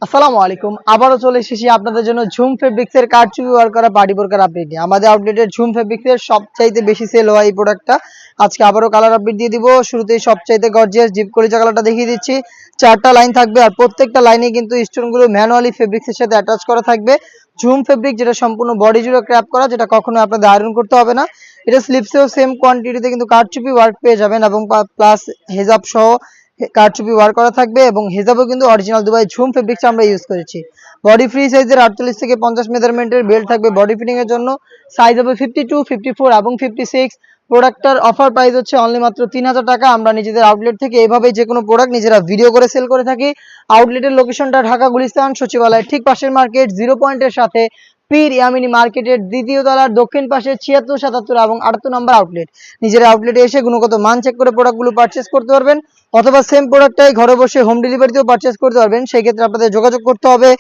আসসালামু আলাইকুম। আবারও চলে এসেছি আপনাদের জন্য ঝুম ফেব্রিক্স এর কারচুপি ওয়ার্ক করা পার্টি বোরকার আপডেট নিয়ে। আমাদের আউটলেটের ঝুম ফেব্রিক্স এর সবচাইতে বেশি সেল হয় এই প্রোডাক্টটা। আজকে আবারও কালার আপডেট দিয়ে দিব। শুরুতেই সবচাইতে গর্জিয়াস ডিপ কলিজা কালারটা দেখিয়ে দিচ্ছি। 4টা লাইন থাকবে আর প্রত্যেকটা লাইনে কিন্তু স্টোনগুলো ম্যানুয়ালি ফেব্রিক্স এর সাথে অ্যাটাচ করা থাকবে। ঝুম ফেব্রিক যেটা সম্পূর্ণ বডি জুড়ে ক্র্যাপ করা, যেটা কখনো আপনাদের আয়রন করতে হবে না। এটা স্লিপসেও সেম কোয়ান্টিটিতে কিন্তু কারচুপি ওয়ার্ক পেয়ে যাবেন এবং প্লাস হেজাব সহ কারচুপি ওয়ার্ক করা থাকবে এবং হেজাবও কিন্তু অরিজিনাল দুবাই ঝুম ফেব্রিক্স আমরা ইউজ করেছি। বডি ফ্রি সাইজের 48 থেকে 50 মেজারমেন্টের বেল্ট থাকবে বডি ফিটিং এর জন্য। সাইজ হবে 52, 54 এবং 56। প্রোডাক্টটার অফার প্রাইস হচ্ছে অনলি মাত্র 3000 টাকা। আমরা নিজেদের আউটলেট থেকে এভাবে যে কোনো প্রোডাক্ট নিজেরা ভিডিও করে সেল করে থাকি। আউটলেটের লোকেশনটা ঢাকা গুলিস্তান সচিবালয়ের ঠিক পাশের মার্কেট, জিরো পয়েন্টের সাথে পীর ইয়ামিনী মার্কেটের দ্বিতীয় তলার দক্ষিণ পাশে 76, 77 এবং 78 নম্বর আউটলেট। নিজের আউটলেটে এসে গুণগত মান চেক করে প্রোডাক্টগুলো পারচেস করতে পারবেন, অথবা সেম প্রোডাক্টটাই ঘরে বসে হোম ডেলিভারিতেও পারচেস করতে পারবেন। সেই ক্ষেত্রে আপনাদের যোগাযোগ করতে হবে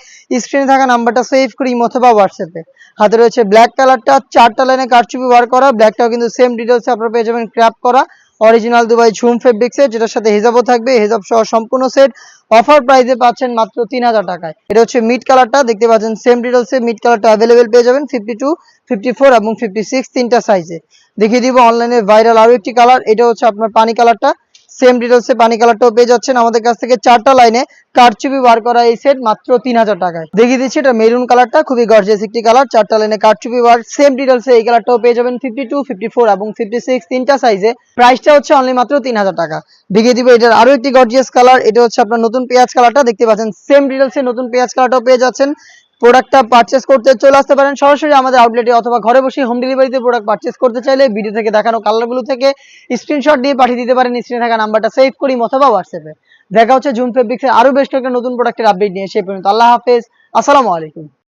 স্ক্রিনে থাকা নাম্বারটা সেভ করে ইমো অথবা হোয়াটসঅ্যাপে। হাতে রয়েছে ব্ল্যাক কালারটা, 4টা লাইনে কারচুপি ওয়ার্ক করা। ব্ল্যাকটাও কিন্তু সেম ডিটেলসে আপনারা পেয়ে যাবেন ক্র্যাপ করা অরিজিনাল দুবাই ঝুম ফেব্রিক্সের, যেটার সাথে হিজাবও থাকবে। হিজাব সহ সম্পূর্ণ সেট অফার প্রাইসে পাচ্ছেন মাত্র 3000 টাকায়। এটা হচ্ছে মিড কালারটা, দেখতে পাচ্ছেন সেম ডিটেলসে মিড কালারটা অ্যাভেলেবেল পেয়ে যাবেন 52, 54 এবং 56 তিনটা সাইজে। দেখিয়ে দিব অনলাইনে ভাইরাল আরো একটি কালার, এটা হচ্ছে আপনার পানি কালারটা। সেম ডিটেলসে পানি কালারটাও পেয়ে যাচ্ছেন আমাদের কাছ থেকে। 4টা লাইনে কারচুপি বার করা এই সেট মাত্র 3000 টাকায়। দেখিয়ে দিচ্ছি এটা মেরুন কালারটা, খুবই গর্জিয়াস একটি কালার। 4টা লাইনে কারচুপি বার, সেম ডিটেলসে এই কালারটাও পেয়ে যাবেন 52, 54 এবং 56 তিনটা সাইজে। প্রাইসটা হচ্ছে অনলি মাত্র 3000 টাকা। দেখিয়ে দিব এটার আরো একটি গর্জিয়াস কালার, এটা হচ্ছে আপনার নতুন পেঁয়াজ কালারটা। দেখতে পাচ্ছেন সেম ডিটেলসে নতুন পেঁয়াজ কালারটাও পেয়ে যাচ্ছেন। প্রোডাক্টটা পারচেস করতে চলে আসতে পারেন সরাসরি আমাদের আউটলেটে, অথবা ঘরে বসে হোম ডেলিভারিতে প্রোডাক্ট পারচেস করতে চাইলে ভিডিও থেকে দেখানো কালারগুলো থেকে স্ক্রিনশট দিয়ে পাঠিয়ে দিতে পারেন স্ক্রিনে থাকা নাম্বারটা সেভ করি অথবা হোয়াটসঅ্যাপে। দেখা হচ্ছে ঝুম ফেব্রিক্সের আরো বেশ কয়েকটা নতুন প্রোডাক্টের আপডেট নিয়ে। সেই পর্যন্ত আল্লাহ হাফেজ, আসসালামু আলাইকুম।